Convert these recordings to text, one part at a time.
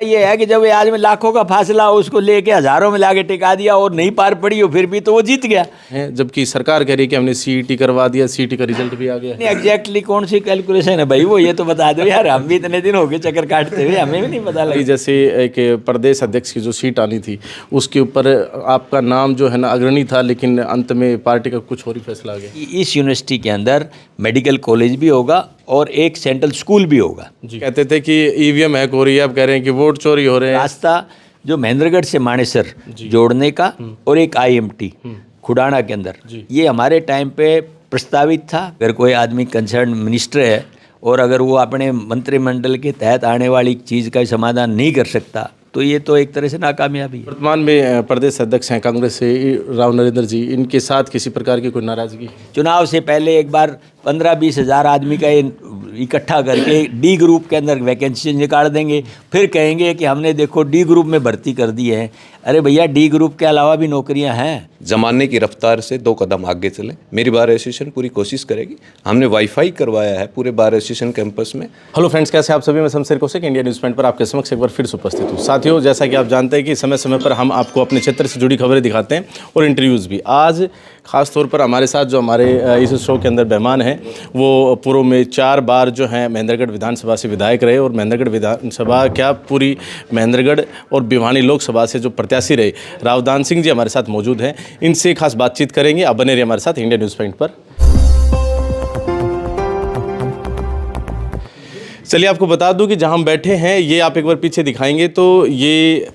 ये है कि जब आज में लाखों का फासला हो उसको लेके हजारों में लाके टिका दिया और नहीं पार पड़ी हो फिर भी तो वो जीत गया है, जबकि सरकार कह रही है कि हमने सीईटी करवा दिया, सीईटी का रिजल्ट भी आ गया। नहीं एग्जैक्टली कौन सी कैलकुलेशन है भाई वो ये तो बता दो यार, हम भी इतने दिन हो गए चक्कर काटते हुए, हमें भी नहीं पता लगा। जैसे एक प्रदेश अध्यक्ष की जो सीट आनी थी उसके ऊपर आपका नाम जो है ना अग्रणी था, लेकिन अंत में पार्टी का कुछ और ही फैसला आ गया। इस यूनिवर्सिटी के अंदर मेडिकल कॉलेज भी होगा और एक सेंट्रल स्कूल भी होगा। जी कहते थे कि ईवीएम हैक हो रही है, आप कह रहे हैं कि वोट चोरी हो रहे हैं। रास्ता जो महेंद्रगढ़ से मानेसर जोड़ने का और एक आईएमटी खुडाना के अंदर, ये हमारे टाइम पे प्रस्तावित था। अगर कोई आदमी कंसर्न मिनिस्टर है और अगर वो अपने मंत्रिमंडल के तहत आने वाली चीज़ का समाधान नहीं कर सकता तो ये तो एक तरह से नाकामयाबी है। वर्तमान में प्रदेश अध्यक्ष हैं कांग्रेस से राव नरेंद्र जी, इनके साथ किसी प्रकार की कोई नाराजगी? चुनाव से पहले एक बार 15-20 हज़ार आदमी का इकट्ठा करके डी ग्रुप के अंदर वैकेंसी निकाल देंगे, फिर कहेंगे कि हमने देखो डी ग्रुप में भर्ती कर दी है। अरे भैया डी ग्रुप के अलावा भी नौकरियां हैं। जमाने की रफ्तार से 2 कदम आगे चलें। मेरी बार एसोसिएशन पूरी कोशिश करेगी। हमने वाईफाई करवाया है पूरे बार एसोसिएशन कैंपस में। हेलो फ्रेंड्स, कैसे आप सभी? मैं Shamsher Kaushik, India news point पर आपके समक्ष एक बार फिर से उपस्थित हूँ। साथियों, जैसा कि आप जानते हैं कि समय समय पर हम आपको अपने क्षेत्र से जुड़ी खबरें दिखाते हैं और इंटरव्यूज़ भी। आज खास तौर पर हमारे साथ जो हमारे इस शो के अंदर मेहमान हैं वो पूर्व में 4 बार जो हैं महेंद्रगढ़ विधानसभा से विधायक रहे और महेंद्रगढ़ विधानसभा क्या पूरी महेंद्रगढ़ और भिवानी लोकसभा से जो प्रत्याशी रहे, रावदान सिंह जी हमारे साथ मौजूद हैं। इनसे खास बातचीत करेंगे। आप बने रहिए हमारे साथ इंडिया न्यूज़ पॉइंट पर। चलिए आपको बता दूं कि जहां हम बैठे हैं, ये आप एक बार पीछे दिखाएंगे तो ये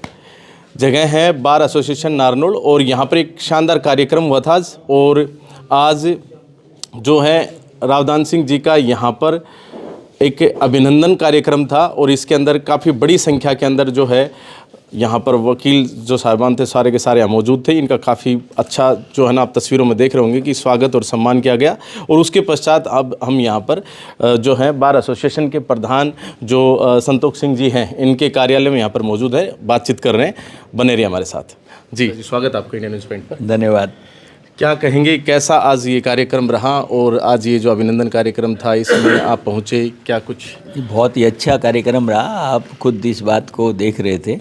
जगह है बार एसोसिएशन नारनौल और यहाँ पर एक शानदार कार्यक्रम हुआ था आज। और आज जो है रावदान सिंह जी का यहाँ पर एक अभिनंदन कार्यक्रम था और इसके अंदर काफ़ी बड़ी संख्या के अंदर जो है यहाँ पर वकील जो साहिबान थे सारे के सारे मौजूद थे। इनका काफ़ी अच्छा जो है ना आप तस्वीरों में देख रहे होंगे कि स्वागत और सम्मान किया गया। और उसके पश्चात अब हम यहाँ पर जो है बार एसोसिएशन के प्रधान जो संतोष सिंह जी हैं, इनके कार्यालय में यहाँ पर मौजूद है, बातचीत कर रहे हैं। बने रहिए हमारे साथ। जी स्वागत आपका इंडिया न्यूज़ पॉइंट पर। धन्यवाद। क्या कहेंगे, कैसा आज ये कार्यक्रम रहा और आज ये जो अभिनंदन कार्यक्रम था इसमें आप पहुँचे, क्या कुछ? बहुत ही अच्छा कार्यक्रम रहा। आप खुद इस बात को देख रहे थे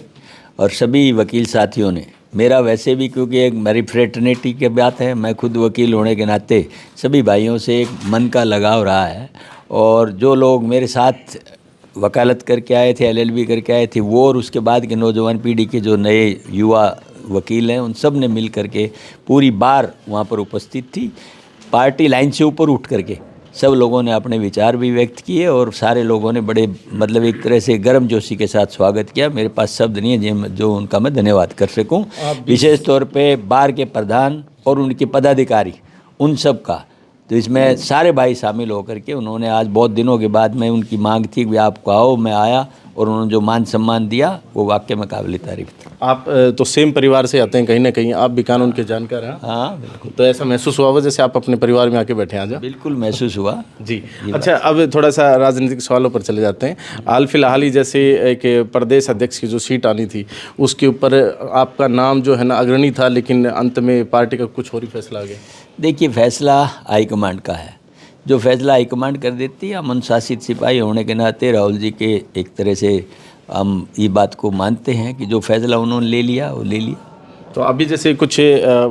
और सभी वकील साथियों ने, मेरा वैसे भी क्योंकि एक मेरी फ्रेटर्निटी की बात है, मैं खुद वकील होने के नाते सभी भाइयों से एक मन का लगाव रहा है। और जो लोग मेरे साथ वकालत करके आए थे, एलएलबी करके आए थे, वो और उसके बाद के नौजवान पीढ़ी के जो नए युवा वकील हैं, उन सब ने मिल करके पूरी बार वहाँ पर उपस्थित थी। पार्टी लाइन से ऊपर उठ करके सब लोगों ने अपने विचार भी व्यक्त किए और सारे लोगों ने बड़े मतलब एक तरह से गर्मजोशी के साथ स्वागत किया। मेरे पास शब्द नहीं है जो उनका मैं धन्यवाद कर सकूं। विशेष तौर पे बार के प्रधान और उनके पदाधिकारी, उन सब का। तो इसमें सारे भाई शामिल होकर के उन्होंने आज बहुत दिनों के बाद में उनकी मांग थी कि आपको आओ, मैं आया और उन्होंने जो मान सम्मान दिया वो वाकई में काबिल तारीफ था। आप तो सेम परिवार से आते हैं, कहीं ना कहीं आप भी कानून के जानकार हैं। हाँ बिल्कुल। तो ऐसा महसूस हुआ जैसे आप अपने परिवार में आके बैठे हैं आज? बिल्कुल महसूस हुआ जी। अच्छा, अब थोड़ा सा राजनीतिक सवालों पर चले जाते हैं। हाल फिलहाल ही जैसे एक प्रदेश अध्यक्ष की जो सीट आनी थी उसके ऊपर आपका नाम जो है ना अग्रणी था, लेकिन अंत में पार्टी का कुछ और ही फैसला आ गया। देखिए, फैसला हाईकमांड का है। जो फैसला हाईकमांड कर देती है, हम अनुशासित सिपाही होने के नाते राहुल जी के एक तरह से हम ये बात को मानते हैं कि जो फैसला उन्होंने ले लिया वो ले लिया। तो अभी जैसे कुछ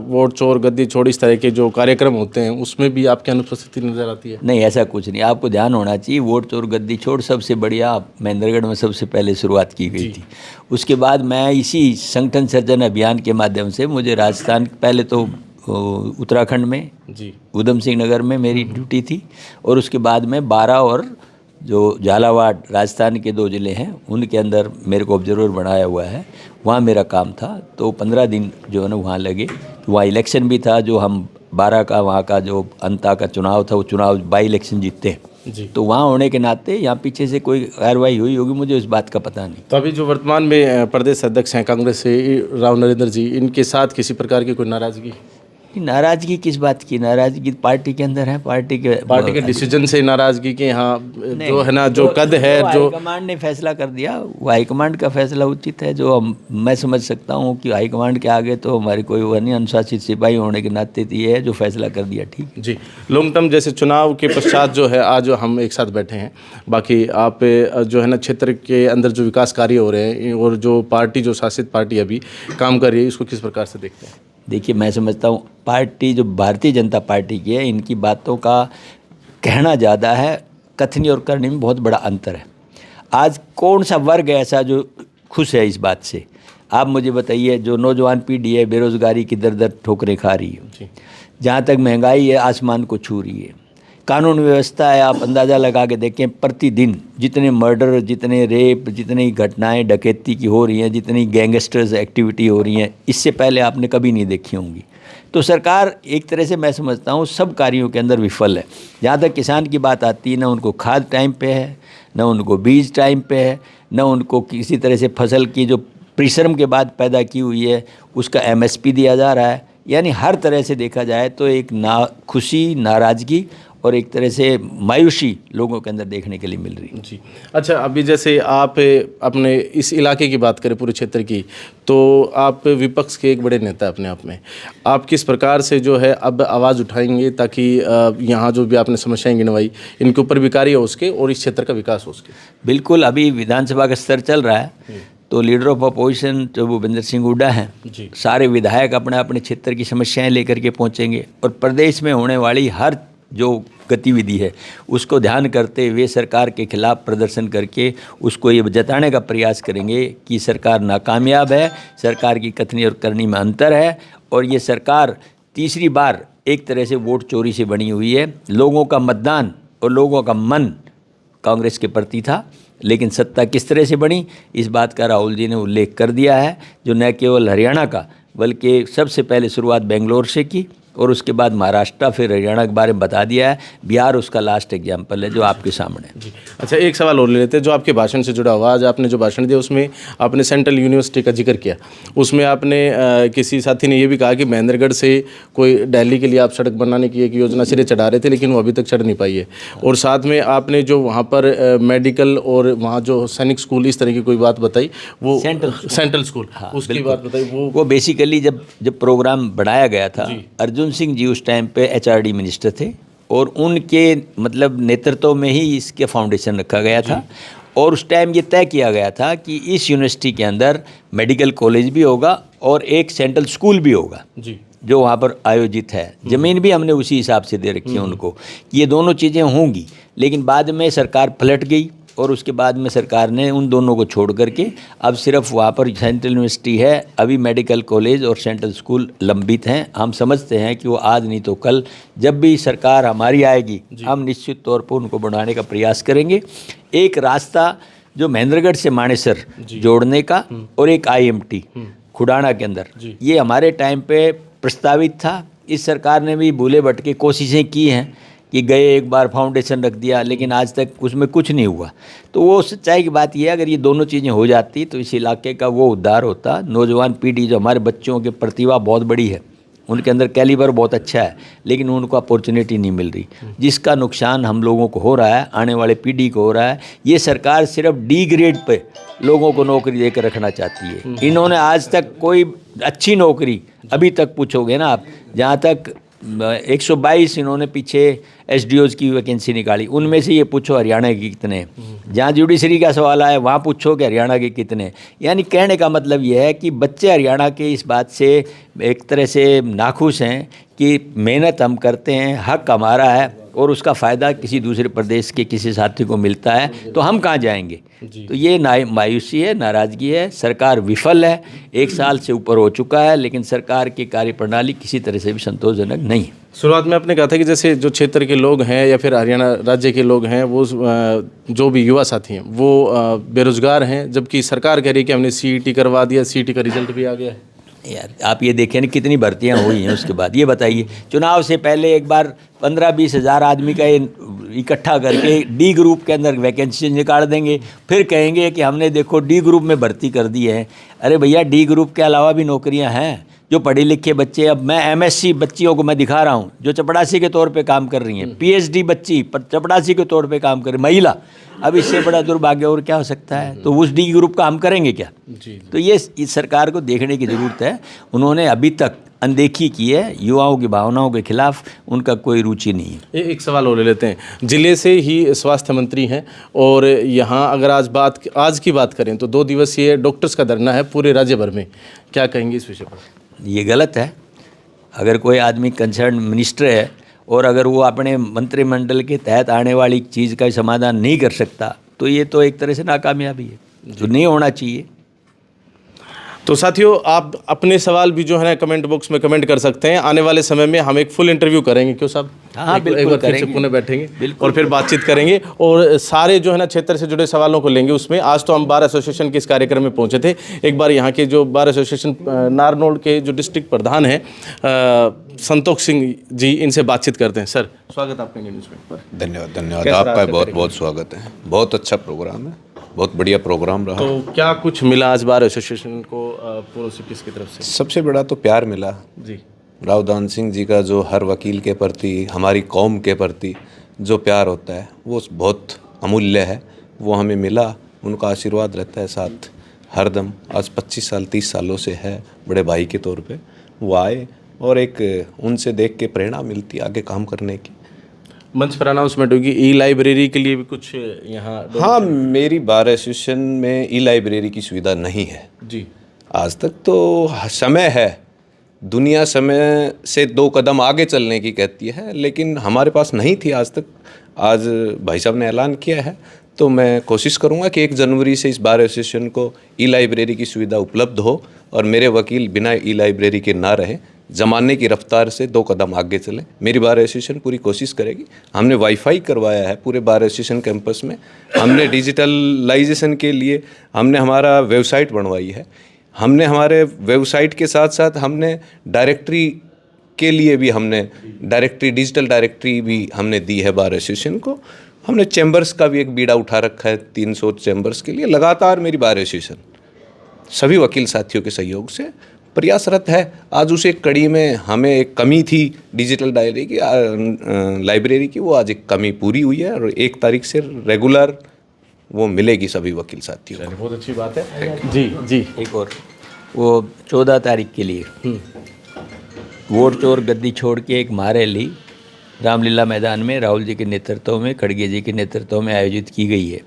वोट चोर गद्दी छोड़ इस तरह के जो कार्यक्रम होते हैं उसमें भी आपकी अनुपस्थिति नजर आती है? नहीं, ऐसा कुछ नहीं। आपको ध्यान होना चाहिए, वोट चोर गद्दी छोड़ सबसे बढ़िया महेंद्रगढ़ में सबसे पहले शुरुआत की गई थी। उसके बाद मैं इसी संगठन सर्जन अभियान के माध्यम से, मुझे राजस्थान पहले तो उत्तराखंड में जी उधम सिंह नगर में मेरी ड्यूटी थी और उसके बाद में 12 और जो झालावाड़ राजस्थान के 2 ज़िले हैं उनके अंदर मेरे को ऑब्जर्वर बनाया हुआ है, वहाँ मेरा काम था। तो 15 दिन जो है ना वहाँ लगे। तो वहाँ इलेक्शन भी था, जो हम 12 का वहाँ का जो अंता का चुनाव था, वो चुनाव बाई इलेक्शन जीतते हैं जी। तो वहाँ होने के नाते यहाँ पीछे से कोई कार्रवाई हुई होगी, मुझे इस बात का पता नहीं। तो अभी जो वर्तमान में प्रदेश अध्यक्ष हैं कांग्रेस से राव नरेंद्र जी, इनके साथ किसी प्रकार की कोई नाराजगी? नाराजगी किस बात की? नाराजगी पार्टी के अंदर है, पार्टी के डिसीजन से नाराजगी के यहाँ जो है ना, जो कद है, जो हाईकमांड ने फैसला कर दिया वो हाईकमांड का फैसला उचित है। जो मैं समझ सकता हूँ कि हाईकमांड के आगे तो हमारी कोई वो नहीं, अनुशासित सिपाही होने के नाते तो ये है जो फैसला कर दिया ठीक है। जी। लॉन्ग टर्म जैसे चुनाव के पश्चात जो है आज हम एक साथ बैठे हैं, बाकी आप जो है ना क्षेत्र के अंदर जो विकास कार्य हो रहे हैं और जो पार्टी, जो शासित पार्टी अभी काम कर रही है, इसको किस प्रकार से देखते हैं? देखिए, मैं समझता हूँ पार्टी जो भारतीय जनता पार्टी की है, इनकी बातों का कहना ज़्यादा है, कथनी और करनी में बहुत बड़ा अंतर है। आज कौन सा वर्ग है ऐसा जो खुश है इस बात से? आप मुझे बताइए। जो नौजवान पीढ़ी है बेरोज़गारी की दर दर ठोकरें खा रही है, जहाँ तक महंगाई है आसमान को छू रही है, कानून व्यवस्था है, आप अंदाज़ा लगा के देखें प्रतिदिन जितने मर्डर, जितने रेप, जितनी घटनाएं डकैती की हो रही हैं, जितनी गैंगस्टर्स एक्टिविटी हो रही हैं, इससे पहले आपने कभी नहीं देखी होंगी। तो सरकार एक तरह से मैं समझता हूँ सब कार्यों के अंदर विफल है। जहाँ तक किसान की बात आती है, ना उनको खाद टाइम पे है, ना उनको बीज टाइम पे है, ना उनको किसी तरह से फसल की जो परिश्रम के बाद पैदा की हुई है उसका MSP दिया जा रहा है। यानी हर तरह से देखा जाए तो एक खुशी, नाराज़गी और एक तरह से मायूसी लोगों के अंदर देखने के लिए मिल रही है। जी। अच्छा, अभी जैसे आप अपने इस इलाके की बात करें, पूरे क्षेत्र की, तो आप विपक्ष के एक बड़े नेता अपने आप में, आप किस प्रकार से जो है अब आवाज़ उठाएंगे ताकि यहाँ जो भी आपने समस्याएं गिनवाई इनके ऊपर भी कार्य हो सके और इस क्षेत्र का विकास हो सके? बिल्कुल, अभी विधानसभा का स्तर चल रहा है तो लीडर ऑफ अपोजिशन जो भूपेंद्र सिंह हुड्डा हैं, सारे विधायक अपने अपने क्षेत्र की समस्याएं लेकर के पहुंचेंगे और प्रदेश में होने वाली हर जो गतिविधि है उसको ध्यान करते हुए सरकार के खिलाफ प्रदर्शन करके उसको ये जताने का प्रयास करेंगे कि सरकार नाकामयाब है, सरकार की कथनी और करनी में अंतर है और ये सरकार तीसरी बार एक तरह से वोट चोरी से बनी हुई है। लोगों का मतदान और लोगों का मन कांग्रेस के प्रति था, लेकिन सत्ता किस तरह से बनी इस बात का राहुल जी ने उल्लेख कर दिया है, जो न केवल हरियाणा का बल्कि सबसे पहले शुरुआत बेंगलोर से की और उसके बाद महाराष्ट्र, फिर हरियाणा के बारे में बता दिया है। बिहार उसका लास्ट एग्जाम्पल है जो आपके सामने है। जी। अच्छा, एक सवाल और ले लेते हैं जो आपके भाषण से जुड़ा हुआ। आज आपने जो भाषण दिया उसमें आपने सेंट्रल यूनिवर्सिटी का जिक्र किया, उसमें आपने किसी साथी ने ये भी कहा कि महेंद्रगढ़ से कोई दिल्ली के लिए आप सड़क बनाने की एक योजना सिरे चढ़ा रहे थे लेकिन वो अभी तक चढ़ नहीं पाई है, और साथ में आपने जो वहाँ पर मेडिकल और वहाँ जो सैनिक स्कूल इस तरह की कोई बात बताई, वो सेंट्रल स्कूल, उसकी बात बताई। वो बेसिकली जब प्रोग्राम बनाया गया था, अर्जुन सिंह जी उस टाइम पे HRD मिनिस्टर थे और उनके मतलब नेतृत्व में ही इसके फाउंडेशन रखा गया था और उस टाइम ये तय किया गया था कि इस यूनिवर्सिटी के अंदर मेडिकल कॉलेज भी होगा और एक सेंट्रल स्कूल भी होगा जी, जो वहाँ पर आयोजित है। ज़मीन भी हमने उसी हिसाब से दे रखी है उनको कि ये दोनों चीज़ें होंगी, लेकिन बाद में सरकार पलट गई और उसके बाद में सरकार ने उन दोनों को छोड़ करके अब सिर्फ वहाँ पर सेंट्रल यूनिवर्सिटी है। अभी मेडिकल कॉलेज और सेंट्रल स्कूल लंबित हैं। हम समझते हैं कि वो आज नहीं तो कल जब भी सरकार हमारी आएगी हम निश्चित तौर पर उनको बढ़ाने का प्रयास करेंगे। एक रास्ता जो महेंद्रगढ़ से मानेसर जोड़ने का और एक IMT खुडाना के अंदर, ये हमारे टाइम पे प्रस्तावित था। इस सरकार ने भी भूले भटके कोशिशें की हैं कि गए एक बार फाउंडेशन रख दिया, लेकिन आज तक उसमें कुछ नहीं हुआ। तो वो सच्चाई की बात यह है, अगर ये दोनों चीज़ें हो जाती तो इस इलाके का वो उद्धार होता। नौजवान पीढ़ी जो हमारे बच्चों की प्रतिभा बहुत बड़ी है, उनके अंदर कैलिबर बहुत अच्छा है, लेकिन उनको अपॉर्चुनिटी नहीं मिल रही, जिसका नुकसान हम लोगों को हो रहा है, आने वाले पीढ़ी को हो रहा है। ये सरकार सिर्फ D ग्रेड पे लोगों को नौकरी देकर रखना चाहती है। इन्होंने आज तक कोई अच्छी नौकरी, अभी तक पूछोगे ना आप, जहाँ तक 122 इन्होंने पीछे SDOs की वैकेंसी निकाली, उनमें से ये पूछो हरियाणा के कितने। जहाँ जुडिशरी का सवाल आया वहाँ पूछो कि हरियाणा के कितने। यानी कहने का मतलब ये है कि बच्चे हरियाणा के इस बात से एक तरह से नाखुश हैं कि मेहनत हम करते हैं, हक हमारा है और उसका फ़ायदा किसी दूसरे प्रदेश के किसी साथी को मिलता है तो हम कहाँ जाएंगे। तो ये मायूसी है, नाराज़गी है। सरकार विफल है, 1 साल से ऊपर हो चुका है, लेकिन सरकार की कार्यप्रणाली किसी तरह से भी संतोषजनक नहीं है। शुरुआत में आपने कहा था कि जैसे जो क्षेत्र के लोग हैं या फिर हरियाणा राज्य के लोग हैं, वो जो भी युवा साथी हैं वो बेरोजगार हैं, जबकि सरकार कह रही है कि हमने CET करवा दिया, CET का रिजल्ट भी आ गया है। यार आप ये देखें ना कितनी भर्तियां हुई हैं उसके बाद। ये बताइए, चुनाव से पहले एक बार 15-20 हज़ार आदमी का इकट्ठा करके D ग्रुप के अंदर वैकेंसी निकाल देंगे, फिर कहेंगे कि हमने देखो D ग्रुप में भर्ती कर दी है। अरे भैया, D ग्रुप के अलावा भी नौकरियां हैं। जो पढ़े लिखे बच्चे, अब मैं एमएससी बच्चियों को मैं दिखा रहा हूँ जो चपड़ासी के तौर पे काम कर रही हैं, पीएचडी बच्ची पर चपड़ासी के तौर पे काम कर रही महिला, अब इससे बड़ा दुर्भाग्य और क्या हो सकता है। तो उस डी ग्रुप का हम करेंगे क्या? तो ये इस सरकार को देखने की ज़रूरत है। उन्होंने अभी तक अनदेखी की है, युवाओं की भावनाओं के खिलाफ उनका कोई रुचि नहीं है। एक सवाल और ले लेते हैं। जिले से ही स्वास्थ्य मंत्री हैं और यहाँ अगर आज की बात करें तो 2 दिवसीय डॉक्टर्स का धरना है पूरे राज्य भर में, क्या कहेंगे इस विषय पर? ये गलत है। अगर कोई आदमी कंसर्न मिनिस्टर है और अगर वो अपने मंत्रिमंडल के तहत आने वाली चीज़ का समाधान नहीं कर सकता तो ये तो एक तरह से नाकामयाबी है, जो नहीं होना चाहिए। तो साथियों, आप अपने सवाल भी जो है ना कमेंट बॉक्स में कमेंट कर सकते हैं। आने वाले समय में हम एक फुल इंटरव्यू करेंगे, क्यों साहब? हाँ, एक बार फिर से पुणे बैठेंगे और फिर बातचीत करेंगे और सारे जो है ना क्षेत्र से जुड़े सवालों को लेंगे उसमें। आज तो हम बार एसोसिएशन के इस कार्यक्रम में पहुंचे थे। एक बार यहाँ के जो बार एसोसिएशन नारनौल के जो डिस्ट्रिक्ट प्रधान हैं संतोष सिंह जी, इनसे बातचीत करते हैं। सर, स्वागत आपका इंडियन न्यूज़पेपर पर। धन्यवाद आपका, बहुत बहुत स्वागत है। बहुत अच्छा प्रोग्राम है, बहुत बढ़िया प्रोग्राम रहा। तो क्या कुछ मिला आज बार एसोसिएशन को पूर्व सिक्किस की तरफ से? सबसे बड़ा तो प्यार मिला जी। राव दान सिंह जी का जो हर वकील के प्रति, हमारी कौम के प्रति जो प्यार होता है वो बहुत अमूल्य है, वो हमें मिला। उनका आशीर्वाद रहता है साथ हरदम। आज 25 साल 30 सालों से है, बड़े भाई के तौर पे वो आए और एक उनसे देख के प्रेरणा मिलती आगे काम करने की। मंच पर अनाउंसमेंट होगी ई लाइब्रेरी के लिए भी कुछ यहाँ? हाँ, मेरी बार एसोसिएशन में ई लाइब्रेरी की सुविधा नहीं है जी। आज तक। तो समय है, दुनिया समय से 2 कदम आगे चलने की कहती है, लेकिन हमारे पास नहीं थी आज तक। आज भाई साहब ने ऐलान किया है तो मैं कोशिश करूंगा कि 1 जनवरी से इस बार एसोसिएशन को ई लाइब्रेरी की सुविधा उपलब्ध हो और मेरे वकील बिना ई लाइब्रेरी के ना रहें, ज़माने की रफ्तार से 2 कदम आगे चलें। मेरी बार एसोसिएशन पूरी कोशिश करेगी। हमने वाईफाई करवाया है पूरे बार एसोसिएशन कैंपस में। हमने डिजिटलाइजेशन के लिए हमने हमारा वेबसाइट बनवाई है। हमने हमारे वेबसाइट के साथ साथ हमने डायरेक्टरी के लिए भी हमने डिजिटल डायरेक्टरी भी हमने दी है बार एसोसिएशन को। हमने चैम्बर्स का भी एक बीड़ा उठा रखा है 300 चैम्बर्स के लिए। लगातार मेरी बार एसोसिएशन सभी वकील साथियों के सहयोग से प्रयासरत है। आज उस एक कड़ी में हमें एक कमी थी डिजिटल डायरी की, लाइब्रेरी की, वो आज एक कमी पूरी हुई है और 1 तारीख से रेगुलर वो मिलेगी सभी वकील साथियों को। बहुत अच्छी बात है जी। जी, एक और, वो 14 तारीख के लिए वोट चोर गद्दी छोड़ के एक महारैली रामलीला मैदान में राहुल जी के नेतृत्व में, खड़गे जी के नेतृत्व में आयोजित की गई है,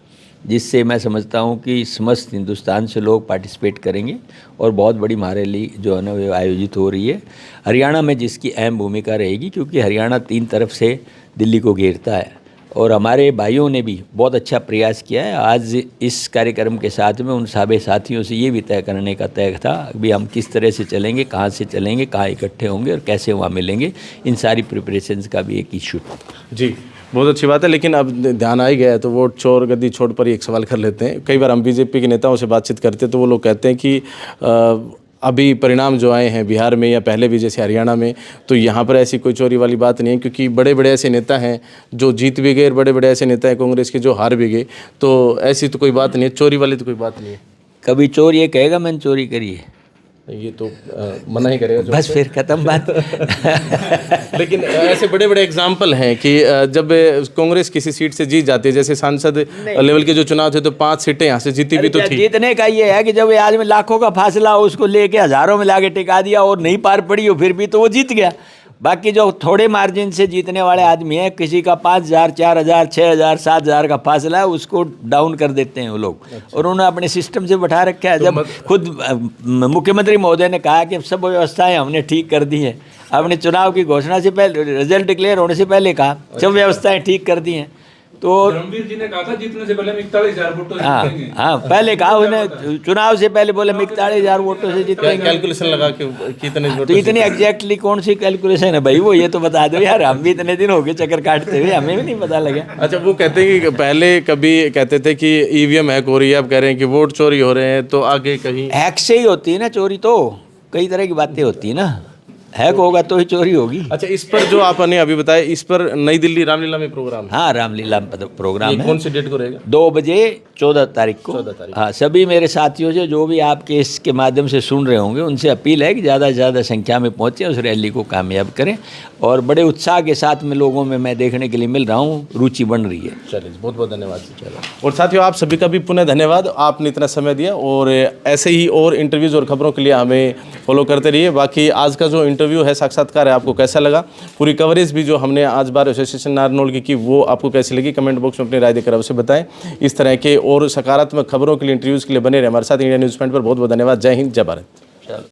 जिससे मैं समझता हूँ कि समस्त हिंदुस्तान से लोग पार्टिसिपेट करेंगे और बहुत बड़ी महारैली जो है ना वो आयोजित हो रही है हरियाणा में, जिसकी अहम भूमिका रहेगी क्योंकि हरियाणा 3 तरफ से दिल्ली को घेरता है और हमारे भाइयों ने भी बहुत अच्छा प्रयास किया है। आज इस कार्यक्रम के साथ में उन सभी साथियों से ये भी तय करने का तय था अभी हम किस तरह से चलेंगे, कहाँ से चलेंगे, कहाँ इकट्ठे होंगे और कैसे वहाँ मिलेंगे। इन सारी प्रिपरेशंस का भी एक इशू जी। बहुत अच्छी बात है, लेकिन अब ध्यान आ ही गया है तो वोट चोर गद्दी छोड़ पर ही एक सवाल कर लेते हैं। कई बार हम बीजेपी के नेताओं से बातचीत करते हैं तो वो लोग कहते हैं कि अभी परिणाम जो आए हैं बिहार में या पहले भी जैसे हरियाणा में, तो यहाँ पर ऐसी कोई चोरी वाली बात नहीं है, क्योंकि बड़े बड़े ऐसे नेता हैं जो जीत भी गए और बड़े बड़े ऐसे नेता हैं कांग्रेस के जो हार भी गए। तो ऐसी तो कोई बात नहीं है, चोरी वाली तो कोई बात नहीं है। कभी चोर ये कहेगा मैंने चोरी करी है, ये तो मना ही करेगा बस फिर खत्म बात। लेकिन ऐसे बड़े बड़े एग्जाम्पल हैं कि जब कांग्रेस किसी सीट से जीत जाती है, जैसे सांसद लेवल के जो चुनाव थे तो 5 सीटें यहाँ से जीती भी तो थी। जीतने का ये है कि जब आज में लाखों का फासला हो उसको लेके हजारों में लाके टिका दिया और नहीं पार पड़ी हो फिर भी तो वो जीत गया। बाकी जो थोड़े मार्जिन से जीतने वाले आदमी हैं, किसी का 5,000 4,000 6,000 7,000 का फासला है उसको डाउन कर देते हैं वो लोग। और उन्होंने अपने सिस्टम से बैठा रखा है। जब खुद मुख्यमंत्री महोदय ने कहा कि सब व्यवस्थाएं हमने ठीक कर दी हैं, अपने चुनाव की घोषणा से पहले, रिजल्ट डिक्लेयर होने से पहले कहा सब व्यवस्थाएं ठीक कर दी हैं। तो रणवीर जी ने कहा था जीतने से पहले 41,000 वोटों से जीतेंगे। हाँ, पहले कहा उन्हें चुनाव से पहले बोले 41,000 वोटों से जीतेंगे। कैलकुलेशन लगा के कितने तो इतनी एग्जैक्टली कौन सी कैलकुलेशन है भाई, वो ये तो बता दो यार, हम भी इतने दिन हो गए चक्कर काटते हुए, हमें भी नहीं पता लगा। अच्छा, वो कहते हैं कि पहले कभी कहते थे कि ईवीएम हैक हो रही है, अब कह रहे हैं कि वोट चोरी हो रहे हैं, तो आगे कहीं हैक से ही होती है ना चोरी, तो कई तरह की बातें होती है ना। हैक होगा तो ही चोरी होगी। अच्छा, इस पर जो आपने अभी बताया, इस पर नई दिल्ली रामलीला में प्रोग्राम है। हाँ, रामलीला प्रोग्राम ये है कौन सी डेट को रहेगा? 2 बजे 14 तारीख को। 14 तारीख। हाँ, सभी मेरे साथियों से जो भी आपके इसके माध्यम से सुन रहे होंगे उनसे अपील है कि ज़्यादा से ज़्यादा संख्या में पहुँचे, उस रैली को कामयाब करें। और बड़े उत्साह के साथ में लोगों में मैं देखने के लिए मिल रहा हूँ, रुचि बन रही है। चलिए, बहुत बहुत धन्यवाद। चलो, और साथियों आप सभी का भी पुनः धन्यवाद, आपने इतना समय दिया। और ऐसे ही और इंटरव्यूज़ और खबरों के लिए हमें फॉलो करते रहिए। बाकी आज का जो इंटरव्यू है, साक्षात्कार है, आपको कैसा लगा? पूरी कवरेज भी जो हमने आज बार एसोसिएशन नारनौल की वो आपको कैसी लगी? कमेंट बॉक्स में अपनी राय देकर अवश्य बताएं। इस तरह के और सकारात्मक खबरों के लिए, इंटरव्यूज़ के लिए बने रहे हमारे साथ। इंडिया न्यूज़ पॉइंट पर बहुत बहुत धन्यवाद। जय हिंद, जय भारत।